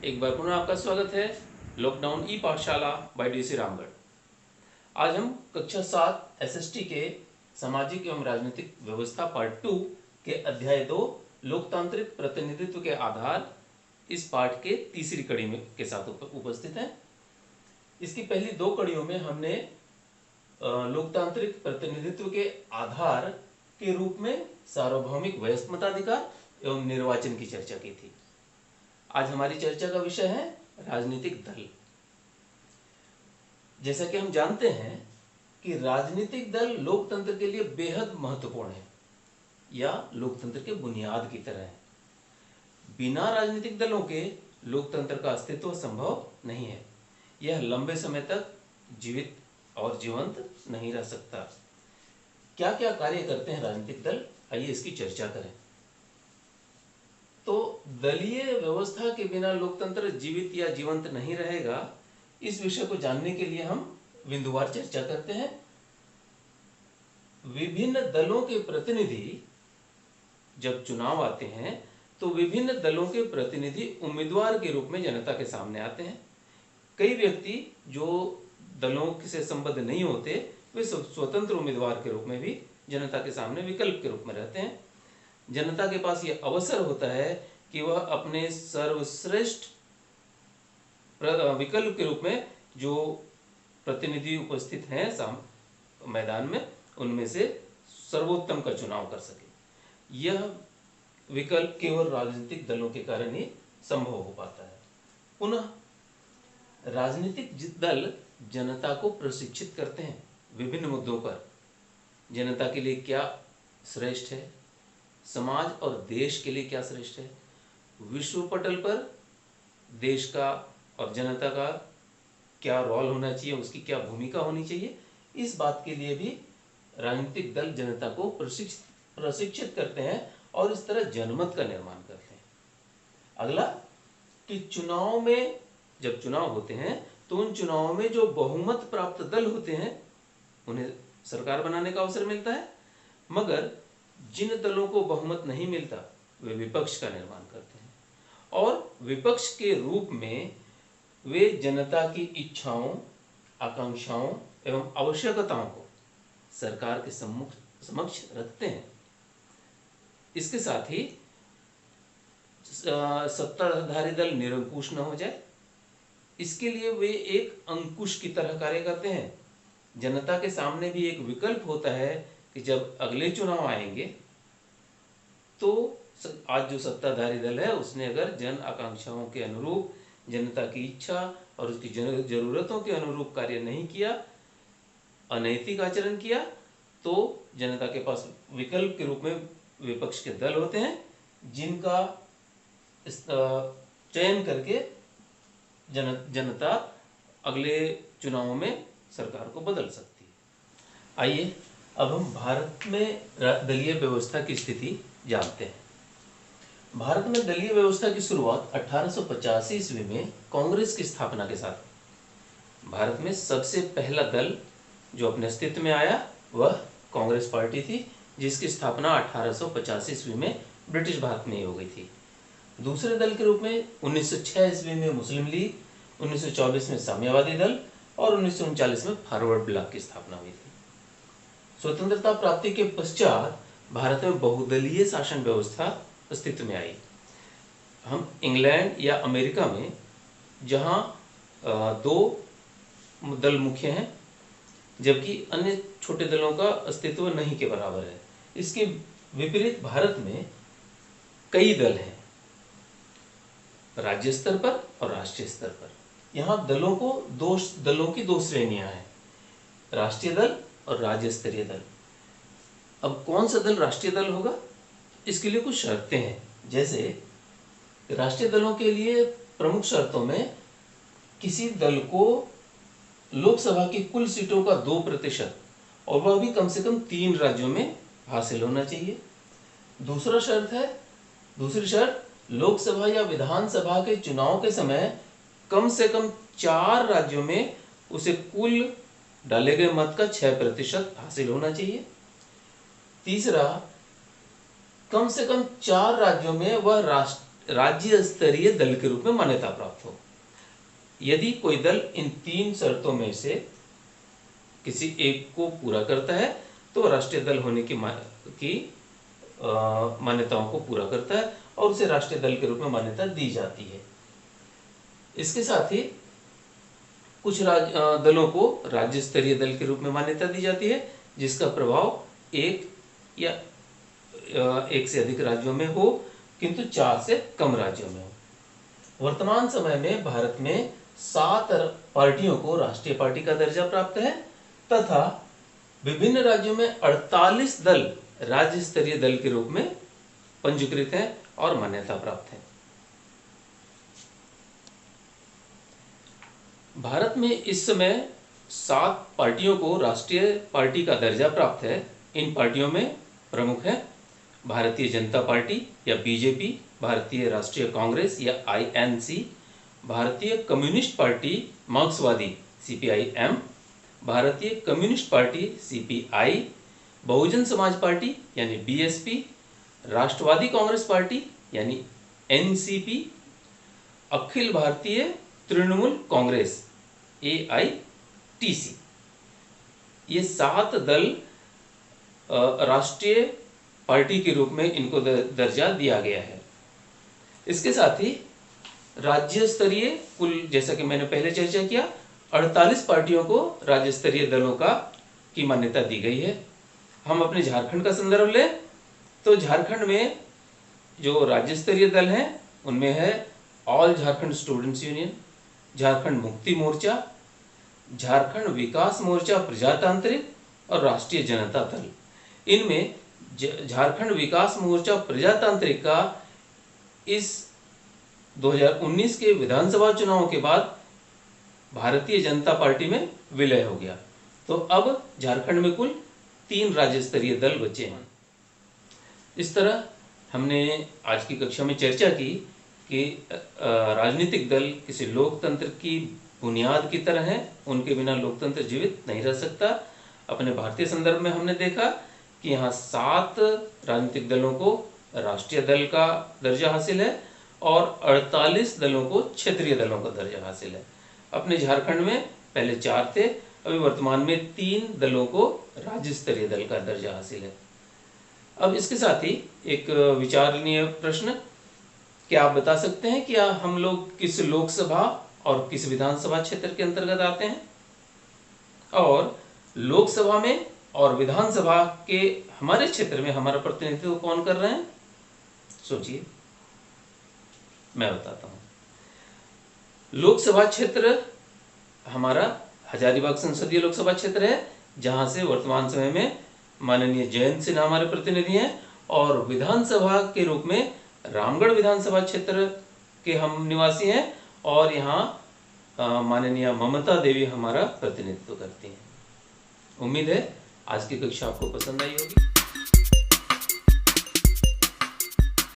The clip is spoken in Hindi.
एक बार पुनः आपका स्वागत है लॉकडाउन ई पाठशाला बाय डीसी रामगढ़। आज हम कक्षा 7 एसएसटी के सामाजिक एवं राजनीतिक व्यवस्था पार्ट 2 के अध्याय 2 लोकतांत्रिक प्रतिनिधित्व के आधार इस पाठ के तीसरी कड़ी में के साथ उपस्थित हैं। इसकी पहली दो कड़ियों में हमने लोकतांत्रिक प्रतिनिधित्व के आधार के रूप में सार्वभौमिक वयस्क मताधिकार एवं निर्वाचन की चर्चा की थी। आज हमारी चर्चा का विषय है राजनीतिक दल। जैसा कि हम जानते हैं कि राजनीतिक दल लोकतंत्र के लिए बेहद महत्वपूर्ण है या लोकतंत्र के बुनियाद की तरह है। बिना राजनीतिक दलों के लोकतंत्र का अस्तित्व संभव नहीं है। यह लंबे समय तक जीवित और जीवंत नहीं रह सकता। क्या क्या कार्य करते हैं राजनीतिक दल, आइए इसकी चर्चा करें। तो दलीय व्यवस्था के बिना लोकतंत्र जीवित या जीवंत नहीं रहेगा। इस विषय को जानने के लिए हम बिंदुवार चर्चा करते हैं। विभिन्न दलों के प्रतिनिधि जब चुनाव आते हैं तो विभिन्न दलों के प्रतिनिधि उम्मीदवार के रूप में जनता के सामने आते हैं। कई व्यक्ति जो दलों से संबद्ध नहीं होते वे स्वतंत्र उम्मीदवार के रूप में भी जनता के सामने विकल्प के रूप में रहते हैं। जनता के पास यह अवसर होता है कि वह अपने सर्वश्रेष्ठ विकल्प के रूप में जो प्रतिनिधि उपस्थित हैं मैदान में, उनमें से सर्वोत्तम का चुनाव कर सके। यह विकल्प केवल राजनीतिक दलों के कारण ही संभव हो पाता है। पुनः राजनीतिक दल जनता को प्रशिक्षित करते हैं विभिन्न मुद्दों पर। जनता के लिए क्या श्रेष्ठ है, समाज और देश के लिए क्या श्रेष्ठ है, विश्व पटल पर देश का और जनता का क्या रोल होना चाहिए, उसकी क्या भूमिका होनी चाहिए, इस बात के लिए भी राजनीतिक दल जनता को प्रशिक्षित करते हैं और इस तरह जनमत का निर्माण करते हैं। अगला कि चुनाव में जब चुनाव होते हैं तो उन चुनावों में जो बहुमत प्राप्त दल होते हैं उन्हें सरकार बनाने का अवसर मिलता है, मगर जिन दलों को बहुमत नहीं मिलता वे विपक्ष का निर्माण करते हैं और विपक्ष के रूप में वे जनता की इच्छाओं, आकांक्षाओं एवं आवश्यकताओं को सरकार के समक्ष रखते हैं। इसके साथ ही सत्ताधारी दल निरंकुश न हो जाए, इसके लिए वे एक अंकुश की तरह कार्य करते हैं। जनता के सामने भी एक विकल्प होता है कि जब अगले चुनाव आएंगे तो आज जो सत्ताधारी दल है उसने अगर जन आकांक्षाओं के अनुरूप, जनता की इच्छा और उसकी जरूरतों के अनुरूप कार्य नहीं किया, अनैतिक आचरण किया, तो जनता के पास विकल्प के रूप में विपक्ष के दल होते हैं जिनका चयन करके जनता अगले चुनावों में सरकार को बदल सकती है। आइए अब हम भारत में दलीय व्यवस्था की स्थिति जानते हैं। भारत में दलीय व्यवस्था की शुरुआत 1885 ईस्वी में कांग्रेस की स्थापना के साथ। भारत में सबसे पहला दल जो अपने अस्तित्व में आया वह कांग्रेस पार्टी थी, जिसकी स्थापना 1885 ईस्वी में ब्रिटिश भारत में ही हो गई थी। दूसरे दल के रूप में 1906 ईस्वी में मुस्लिम लीग, 1924 में साम्यवादी दल और 1939 में फॉरवर्ड ब्लॉक की स्थापना हुई थी। स्वतंत्रता प्राप्ति के पश्चात भारत में बहुदलीय शासन व्यवस्था अस्तित्व में आई। हम इंग्लैंड या अमेरिका में जहां दो दल मुख्य हैं जबकि अन्य छोटे दलों का अस्तित्व नहीं के बराबर है, इसके विपरीत भारत में कई दल हैं राज्य स्तर पर और राष्ट्रीय स्तर पर। यहाँ दलों की दो श्रेणियां हैं, राष्ट्रीय दल और राज्य स्तरीय दल। अब कौन सा दल राष्ट्रीय दल होगा, इसके लिए कुछ शर्तें हैं। जैसे राष्ट्रीय दलों के लिए प्रमुख शर्तों में किसी दल को लोकसभा की कुल सीटों का 2% और वह भी कम से कम 3 राज्यों में हासिल होना चाहिए। दूसरी शर्त लोकसभा या विधानसभा के चुनाव के समय कम से कम 4 राज्यों में उसे कुल डाले गए मत का 6% हासिल होना चाहिए। तीसरा, कम से कम 4 राज्यों में वह राज्य स्तरीय दल के रूप में मान्यता प्राप्त हो। यदि कोई दल इन 3 शर्तों में से किसी एक को पूरा करता है तो राष्ट्रीय दल होने की मान्यताओं को पूरा करता है और उसे राष्ट्रीय दल के रूप में मान्यता दी जाती है। इसके साथ ही कुछ दलों को राज्य स्तरीय दल के रूप में मान्यता दी जाती है जिसका प्रभाव एक या एक से अधिक राज्यों में हो, किंतु 4 से कम राज्यों में हो। वर्तमान समय में भारत में 7 पार्टियों को राष्ट्रीय पार्टी का दर्जा प्राप्त है तथा विभिन्न राज्यों में 48 दल राज्य स्तरीय दल के रूप में पंजीकृत हैं और मान्यता प्राप्त हैं। भारत में इस समय 7 पार्टियों को राष्ट्रीय पार्टी का दर्जा प्राप्त है। इन पार्टियों में प्रमुख हैं भारतीय जनता पार्टी या बीजेपी, भारतीय राष्ट्रीय कांग्रेस या आईएनसी, भारतीय कम्युनिस्ट पार्टी मार्क्सवादी सीपीआईएम, भारतीय communist party CPI, Bahujan Samaj party यानी बीएसपी, राष्ट्रवादी कांग्रेस पार्टी यानी एनसीपी, अखिल भारतीय तृणमूल कांग्रेस एआईटीसी। ये 7 दल राष्ट्रीय पार्टी के रूप में इनको दर्जा दिया गया है। इसके साथ ही राज्य स्तरीय कुल, जैसा कि मैंने पहले चर्चा किया, 48 पार्टियों को राज्य स्तरीय दलों की मान्यता दी गई है। हम अपने झारखंड का संदर्भ लें तो झारखंड में जो राज्य स्तरीय दल हैं उनमें है all Jharkhand students union, Jharkhand Mukti Morcha, Jharkhand विकास मोर्चा प्रजातांत्रिक और राष्ट्रीय जनता दल। इनमें झारखंड विकास मोर्चा प्रजातांत्रिक का इस 2019 के विधानसभा चुनाव के बाद भारतीय जनता पार्टी में विलय हो गया। तो अब झारखंड में कुल 3 राज्य स्तरीय दल बचे हैं। इस तरह हमने आज की कक्षा में चर्चा की कि राजनीतिक दल किसी लोकतंत्र की बुनियाद की तरह है, उनके बिना लोकतंत्र जीवित नहीं रह सकता। अपने भारतीय संदर्भ में हमने देखा कि यहाँ 7 राजनीतिक दलों को राष्ट्रीय दल का दर्जा हासिल है और 48 दलों को क्षेत्रीय दलों का दर्जा हासिल है। अपने झारखंड में पहले 4 थे, अभी वर्तमान में 3 दलों को राज्य स्तरीय दल का दर्जा हासिल है। अब इसके साथ ही एक विचारणीय प्रश्न, क्या आप बता सकते हैं कि हम लोग किस लोकसभा और किस विधानसभा क्षेत्र के अंतर्गत आते हैं, और लोकसभा में और विधानसभा के हमारे क्षेत्र में हमारा प्रतिनिधित्व कौन कर रहे हैं? सोचिए, मैं बताता हूं। लोकसभा क्षेत्र हमारा हजारीबाग संसदीय लोकसभा क्षेत्र है, जहां से वर्तमान समय में माननीय जयंत सिन्हा हमारे प्रतिनिधि हैं, और विधानसभा के रूप में रामगढ़ विधानसभा क्षेत्र के हम निवासी हैं और यहाँ माननीय ममता देवी हमारा प्रतिनिधित्व करती हैं। उम्मीद है आज की कक्षा आपको पसंद आई होगी।